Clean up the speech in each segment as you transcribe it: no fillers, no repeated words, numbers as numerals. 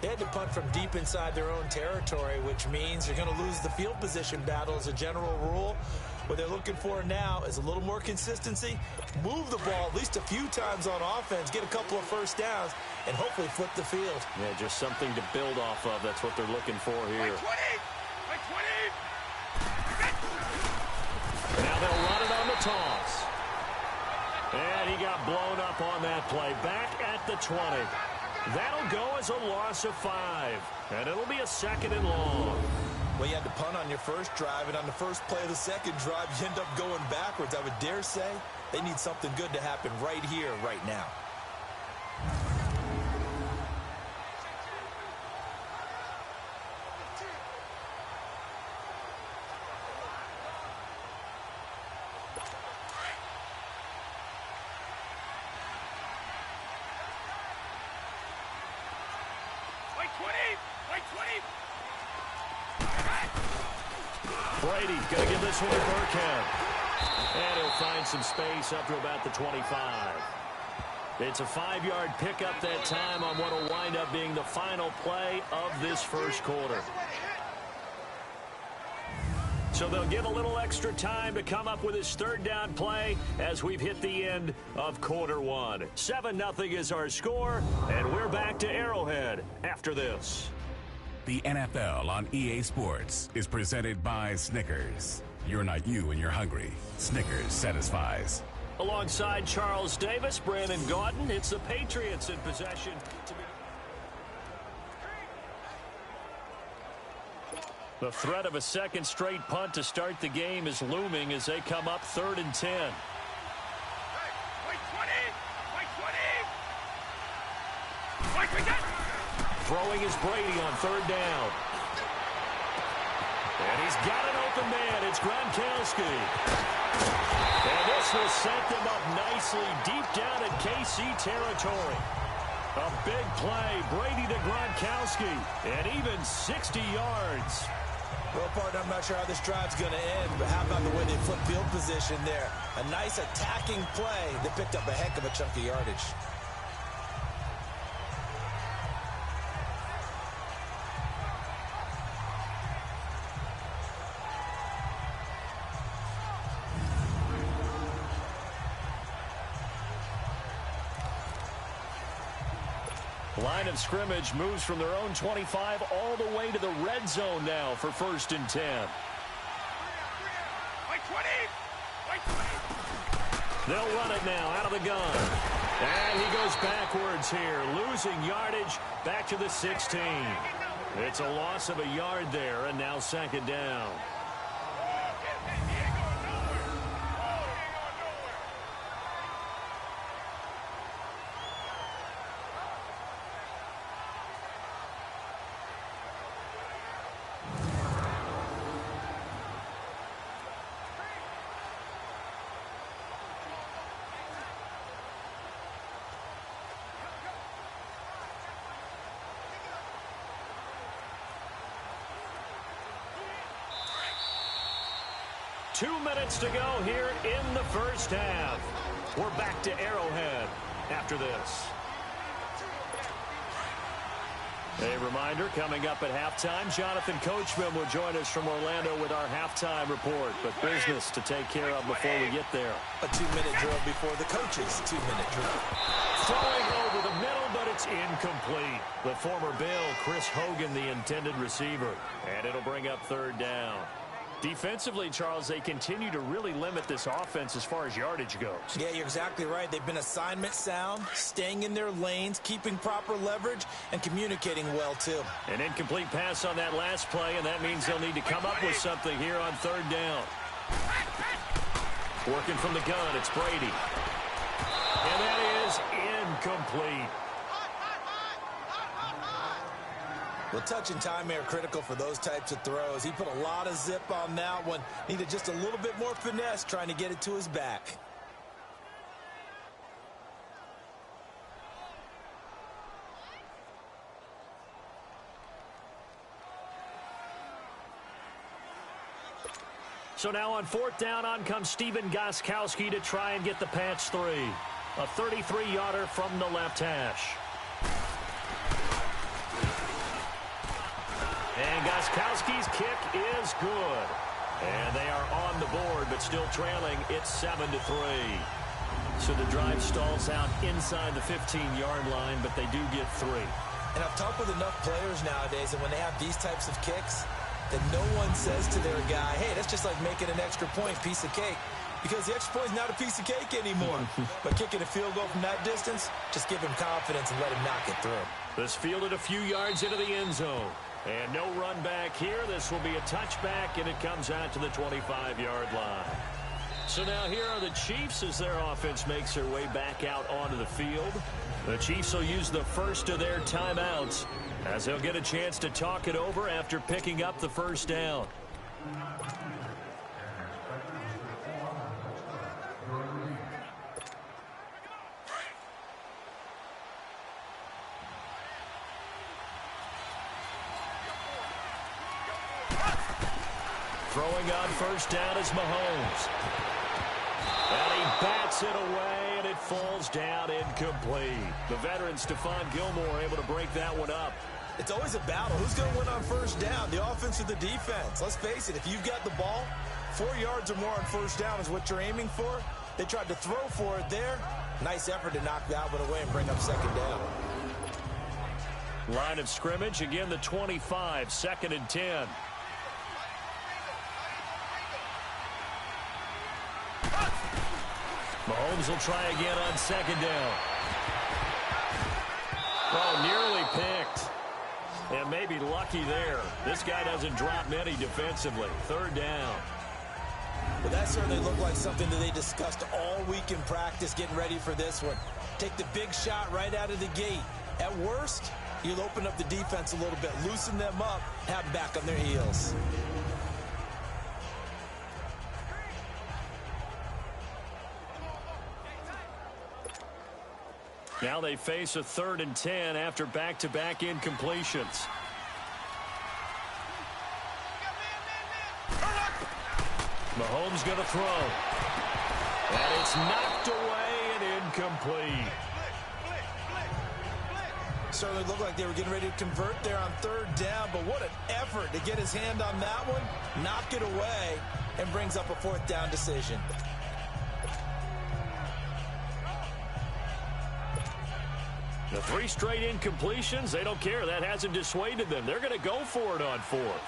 They had to punt from deep inside their own territory, which means you're going to lose the field position battle as a general rule. What they're looking for now is a little more consistency, move the ball at least a few times on offense, get a couple of first downs, and hopefully flip the field. Yeah, just something to build off of. That's what they're looking for here. Now they'll run it on the toss. And he got blown up on that play. Back at the 20. That'll go as a loss of 5. And it'll be a 2nd and long. Well, you had to punt on your first drive, and on the first play of the second drive, you end up going backwards. I would dare say they need something good to happen right here, right now. Brady going to give this one to Burkhead. And he'll find some space up to about the 25. It's a 5-yard pickup that time on what will wind up being the final play of this first quarter. So they'll give a little extra time to come up with his 3rd down play as we've hit the end of quarter 1. 7-0 is our score, and we're back to Arrowhead after this. The NFL on EA Sports is presented by Snickers. You're not you when you're hungry. Snickers satisfies. Alongside Charles Davis, Brandon Gaudin, it's the Patriots in possession. The threat of a second straight punt to start the game is looming as they come up 3rd and 10. Throwing is Brady on 3rd down. And he's got an open man. It's Gronkowski. And this will set them up nicely deep down in KC territory. A big play. Brady to Gronkowski. And even 60 yards. Well, partner, I'm not sure how this drive's going to end, but how about the way they flip field position there? A nice attacking play that picked up a heck of a chunk of yardage. Line of scrimmage moves from their own 25 all the way to the red zone now for 1st and 10. They'll run it now out of the gun. And he goes backwards here, losing yardage back to the 16. It's a loss of a yard there, and now 2nd down. Two minutes to go here in the first half. We're back to Arrowhead after this. A reminder, coming up at halftime, Jonathan Coachman will join us from Orlando with our halftime report. But business to take care of before we get there. A 2-minute drill before the coach's 2-minute drill. Throwing over the middle, but it's incomplete. The former Bill, Chris Hogan, the intended receiver. And it'll bring up 3rd down. Defensively, Charles, they continue to really limit this offense as far as yardage goes. Yeah, you're exactly right. They've been assignment sound, staying in their lanes, keeping proper leverage, and communicating well, too. An incomplete pass on that last play, and that means they'll need to come up with something here on 3rd down. Working from the gun, it's Brady. And that is incomplete. Well, touch and time are critical for those types of throws. He put a lot of zip on that one. Needed just a little bit more finesse trying to get it to his back. So now on 4th down, on comes Stephen Gostkowski to try and get the Pats 3. A 33-yarder from the left hash. And Gostkowski's kick is good. And they are on the board, but still trailing. It's 7-3. So the drive stalls out inside the 15-yard line, but they do get 3. And I've talked with enough players nowadays that when they have these types of kicks, that no one says to their guy, hey, that's just like making an extra point, piece of cake. Because the extra point is not a piece of cake anymore. But kicking a field goal from that distance, just give him confidence and let him knock it through. This fielded a few yards into the end zone. And no run back here. This will be a touchback, and it comes out to the 25-yard line. So now here are the Chiefs as their offense makes their way back out onto the field. The Chiefs will use the first of their timeouts as they'll get a chance to talk it over after picking up the first down. Throwing on first down is Mahomes. And he bats it away, and it falls down incomplete. The veteran Stephon Gilmore able to break that one up. It's always a battle. Who's going to win on first down, the offense or the defense? Let's face it, if you've got the ball, 4 yards or more on first down is what you're aiming for. They tried to throw for it there. Nice effort to knock that one away and bring up second down. Line of scrimmage, again the 25, 2nd and 10. Mahomes will try again on second down. Oh, nearly picked. And maybe lucky there. This guy doesn't drop many defensively. 3rd down. Well, that certainly looked like something that they discussed all week in practice getting ready for this one. Take the big shot right out of the gate. At worst, you'll open up the defense a little bit, loosen them up, have them back on their heels. Now they face a 3rd and 10 after back-to-back incompletions. Mahomes going to throw. And it's knocked away and incomplete. Certainly looked like they were getting ready to convert there on 3rd down, but what an effort to get his hand on that one, knock it away, and brings up a 4th down decision. The 3 straight incompletions, they don't care. That hasn't dissuaded them. They're going to go for it on 4th.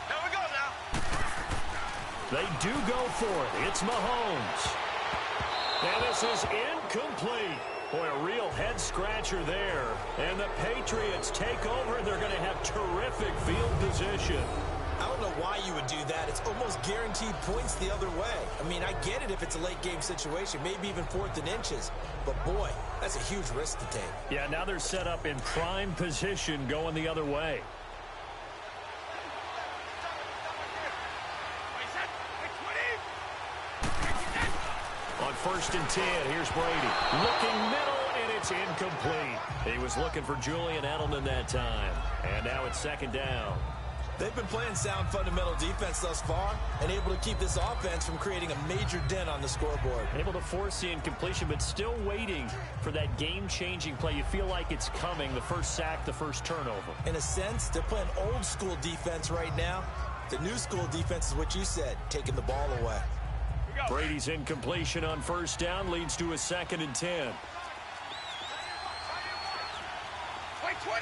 Here we go now. They do go for it. It's Mahomes. And this is incomplete. Boy, a real head-scratcher there. And the Patriots take over. They're going to have terrific field position. I don't know why you would do that. It's almost guaranteed points the other way. I mean, I get it if it's a late-game situation, maybe even 4th and inches. But, boy, that's a huge risk to take. Yeah, now they're set up in prime position going the other way. On 1st and 10, here's Brady. Looking middle, and it's incomplete. He was looking for Julian Edelman that time. And now it's 2nd down. They've been playing sound fundamental defense thus far and able to keep this offense from creating a major dent on the scoreboard. Able to force the incompletion, but still waiting for that game-changing play. You feel like it's coming, the first sack, the first turnover. In a sense, they're playing old-school defense right now. The new-school defense is what you said, taking the ball away. Brady's incompletion on 1st down leads to a 2nd and 10. Wait, 20.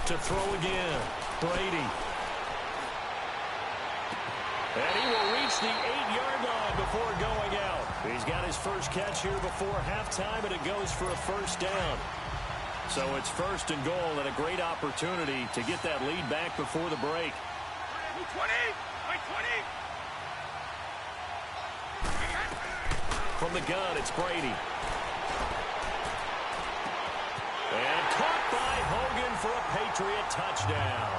To throw again, Brady. And he will reach the 8-yard line before going out. He's got his first catch here before halftime, and it goes for a 1st down. So it's 1st and goal, and a great opportunity to get that lead back before the break. 20. Wait, 20. From the gun, it's Brady. And caught by Hogan for a Patriot touchdown.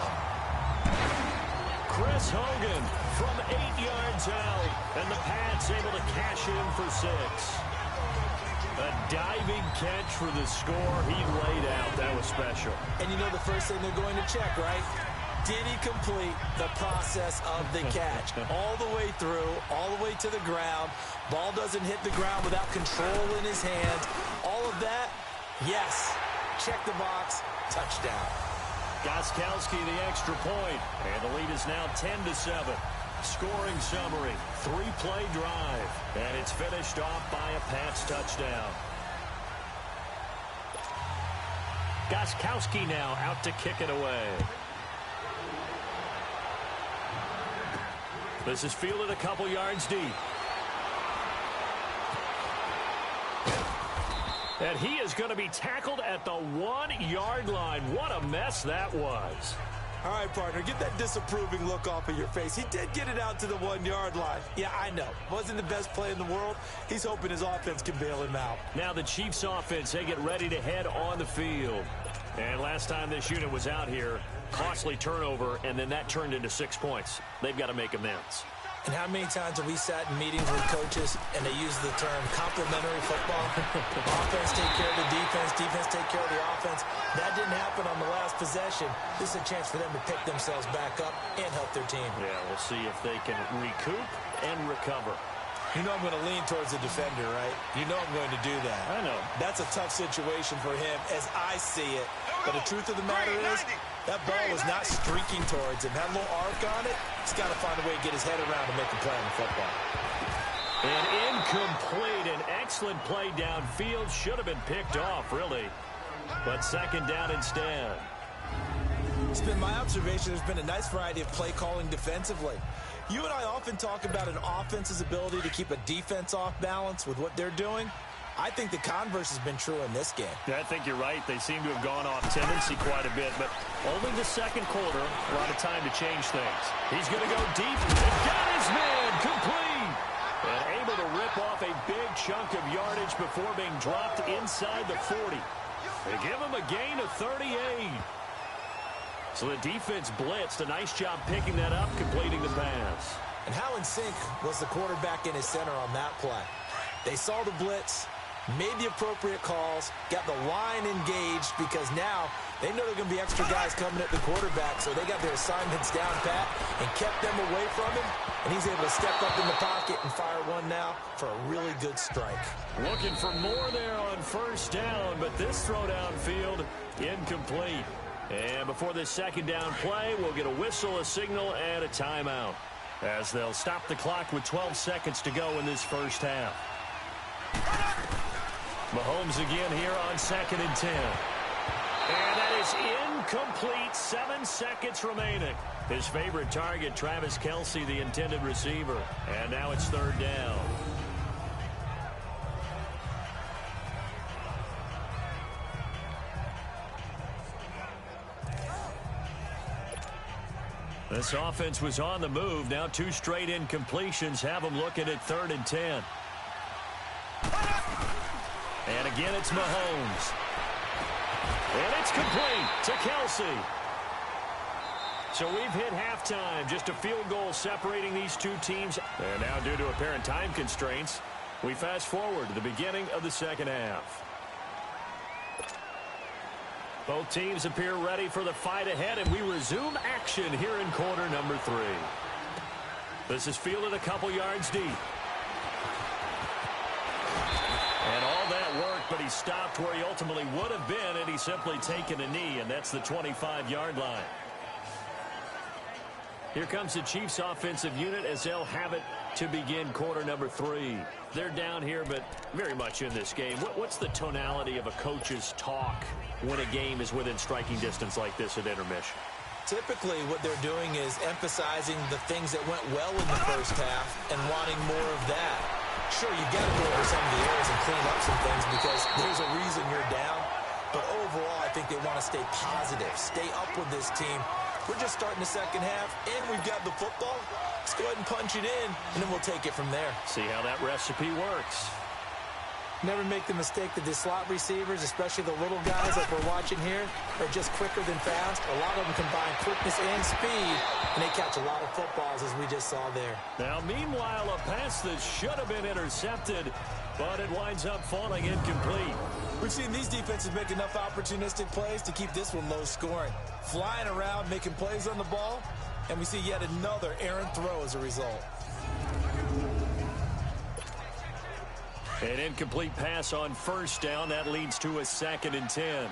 Chris Hogan from 8 yards out, and the Pats able to cash in for 6. A diving catch for the score. He laid out. That was special. And you know the first thing they're going to check, right? Did he complete the process of the catch? All the way through, all the way to the ground. Ball doesn't hit the ground without control in his hands. All of that, yes. check the box, touchdown. Gostkowski the extra point, and the lead is now 10-7. Scoring summary, 3-play drive, and it's finished off by a Pats touchdown. Gostkowski now out to kick it away. This is fielded a couple yards deep. And he is going to be tackled at the 1-yard line. What a mess that was. All right, partner, get that disapproving look off of your face. He did get it out to the 1-yard line. Yeah, I know. Wasn't the best play in the world. He's hoping his offense can bail him out. Now the Chiefs offense, they get ready to head on the field. And last time this unit was out here, costly turnover, and then that turned into 6 points. They've got to make amends. And how many times have we sat in meetings with coaches and they use the term complementary football? Offense take care of the defense, defense take care of the offense. That didn't happen on the last possession. This is a chance for them to pick themselves back up and help their team. Yeah, we'll see if they can recoup and recover. You know I'm going to lean towards the defender, right? You know I'm going to do that. I know. That's a tough situation for him as I see it. But the truth of the matter is, that ball was not streaking towards him. Had a little arc on it. He's got to find a way to get his head around and make a play on the football. And incomplete. An excellent play downfield. Should have been picked off, really. But second down instead. It's been my observation there's been a nice variety of play calling defensively. You and I often talk about an offense's ability to keep a defense off balance with what they're doing. I think the converse has been true in this game. Yeah, I think you're right. They seem to have gone off tendency quite a bit, but only the second quarter, a lot of time to change things. He's going to go deep. And got his man complete. And able to rip off a big chunk of yardage before being dropped inside the 40. They give him a gain of 38. So the defense blitzed. A nice job picking that up, completing the pass. And how in sync was the quarterback in his center on that play? They saw the blitz, made the appropriate calls, got the line engaged because now they know there are going to be extra guys coming at the quarterback, so they got their assignments down pat and kept them away from him, and he's able to step up in the pocket and fire one now for a really good strike. Looking for more there on first down, but this throw downfield incomplete. And before this second down play, we'll get a whistle, a signal, and a timeout as they'll stop the clock with 12 seconds to go in this first half. Mahomes again here on 2nd and 10. And that is incomplete. 7 seconds remaining. His favorite target, Travis Kelce, the intended receiver. And now it's 3rd down. This offense was on the move. Now 2 straight incompletions have them looking at 3rd and 10. And again, it's Mahomes. And it's complete to Kelce. So we've hit halftime. Just a field goal separating these two teams. And now, due to apparent time constraints, we fast forward to the beginning of the second half. Both teams appear ready for the fight ahead, and we resume action here in quarter number 3. This is fielded a couple yards deep. And all that worked, but he stopped where he ultimately would have been, and he's simply taken a knee, and that's the 25-yard line. Here comes the Chiefs offensive unit as they'll have it to begin quarter number 3. They're down here, but very much in this game. What's the tonality of a coach's talk when a game is within striking distance like this at intermission? Typically, what they're doing is emphasizing the things that went well in the first half and wanting more of that. Sure, you've got to go over some of the errors and clean up some things because there's a reason you're down. But overall, I think they want to stay positive, stay up with this team. We're just starting the second half, and we've got the football. Let's go ahead and punch it in, and then we'll take it from there. See how that recipe works. Never make the mistake that the slot receivers, especially the little guys like we're watching here, are just quicker than fast. A lot of them combine quickness and speed, and they catch a lot of footballs, as we just saw there. Now, meanwhile, a pass that should have been intercepted, but it winds up falling incomplete. We've seen these defenses make enough opportunistic plays to keep this one low scoring. Flying around, making plays on the ball, and we see yet another errant throw as a result. An incomplete pass on first down. That leads to a 2nd and 10.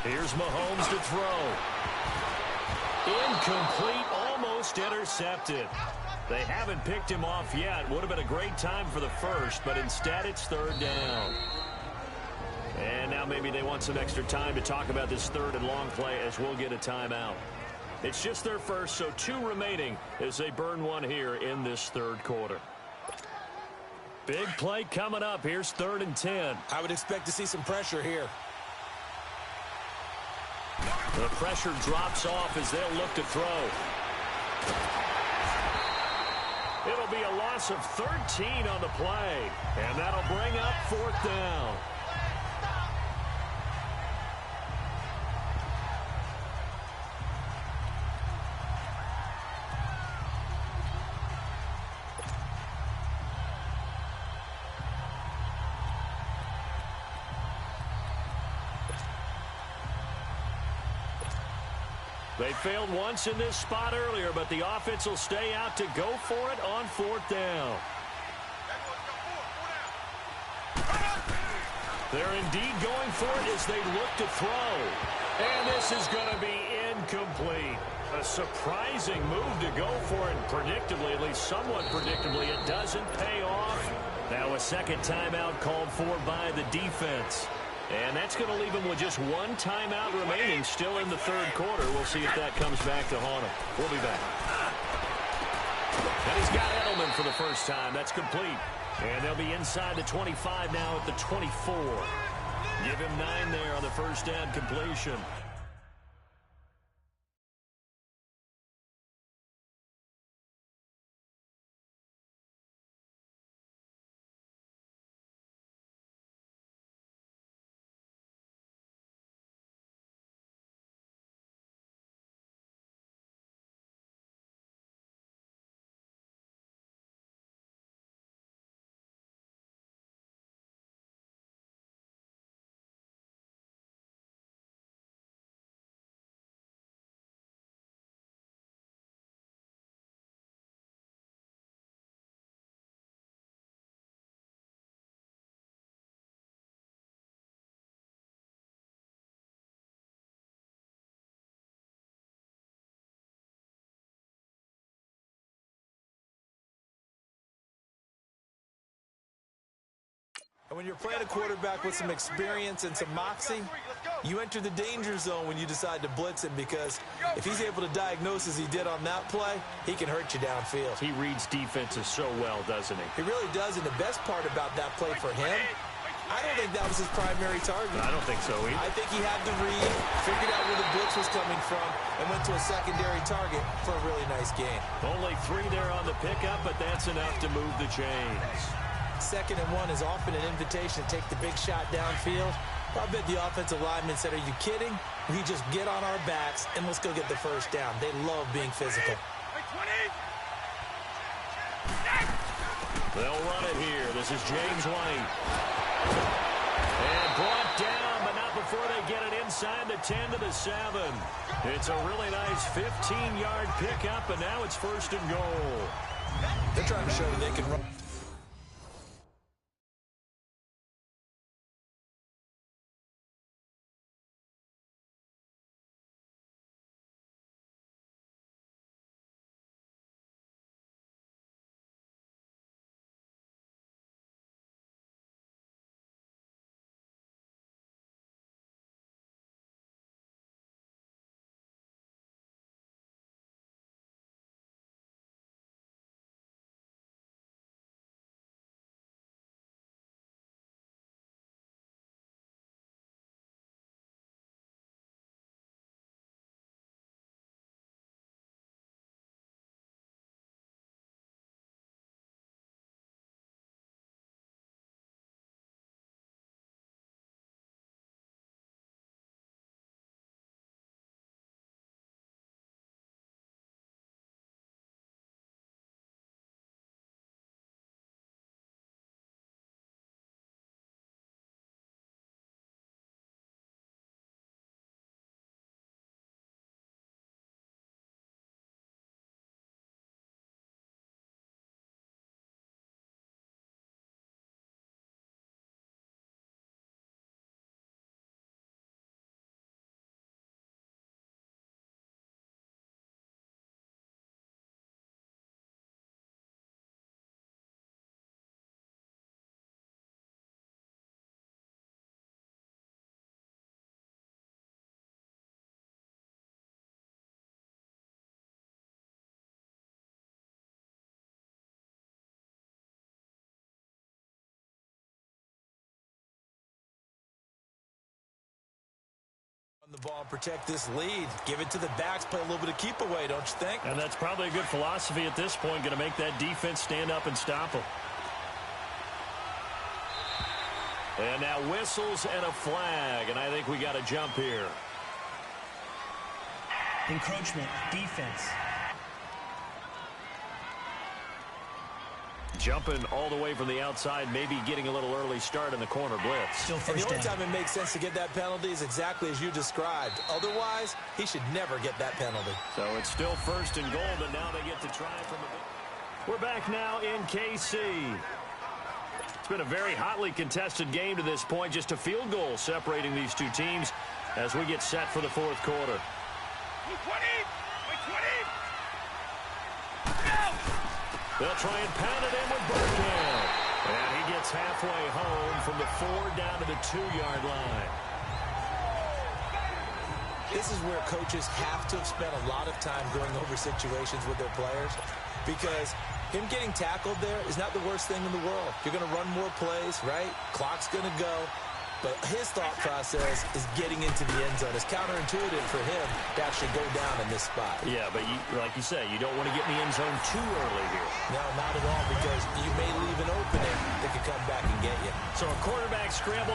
Here's Mahomes to throw. Incomplete, almost intercepted. They haven't picked him off yet. Would have been a great time for the first, but instead it's third down. And now maybe they want some extra time to talk about this third and long play as we'll get a timeout. It's just their first, so 2 remaining as they burn one here in this third quarter. Big play coming up. Here's 3rd and 10. I would expect to see some pressure here. The pressure drops off as they'll look to throw. It'll be a loss of 13 on the play, and that'll bring up 4th down. They failed once in this spot earlier, but the offense will stay out to go for it on 4th down. They're indeed going for it as they look to throw. And this is going to be incomplete. A surprising move to go for it. Predictably, at least somewhat predictably, it doesn't pay off. Now a second timeout called for by the defense. And that's going to leave him with just 1 timeout remaining still in the third quarter. We'll see if that comes back to haunt him. We'll be back. And he's got Edelman for the first time. That's complete. And they'll be inside the 25 now at the 24. Give him 9 there on the first down completion. And when you're playing a quarterback with some experience and some moxie, you enter the danger zone when you decide to blitz him, because if he's able to diagnose as he did on that play, he can hurt you downfield. He reads defenses so well, doesn't he? He really does, and the best part about that play for him, I don't think that was his primary target. I don't think so either. I think he had the read, figured out where the blitz was coming from, and went to a secondary target for a really nice game. Only 3 there on the pickup, but that's enough to move the chains. 2nd and 1 is often an invitation to take the big shot downfield. I bet the offensive lineman said, "Are you kidding? We just get on our backs and let's go get the first down." They love being physical. They'll run it here. This is James White. And brought down, but not before they get it inside the 10 to the 7. It's a really nice 15-yard pickup, and now it's 1st and goal. They're trying to show that they can run. The ball and protect this lead. Give it to the backs, play a little bit of keep away, don't you think? And that's probably a good philosophy at this point, going to make that defense stand up and stop them. And now whistles and a flag, and I think we got a jump here. Encroachment, defense. Jumping all the way from the outside, maybe getting a little early start in the corner blitz. Still And first the only down. time it makes sense to get that penalty is exactly as you described. Otherwise, he should never get that penalty. So it's still first and goal, but now they get to try from a... We're back now in KC. It's been a very hotly contested game to this point. Just a field goal separating these two teams as we get set for the fourth quarter. 20! 20! They'll try and pound it in with Burkhead. And he gets halfway home from the 4 down to the 2-yard line. This is where coaches have to have spent a lot of time going over situations with their players, because him getting tackled there is not the worst thing in the world. You're going to run more plays, right? Clock's going to go. But his thought process is getting into the end zone. It's counterintuitive for him to actually go down in this spot. Yeah, but like you say, you don't want to get in the end zone too early here. No, not at all, because you may leave an opening that could come back and get you. So a quarterback scramble.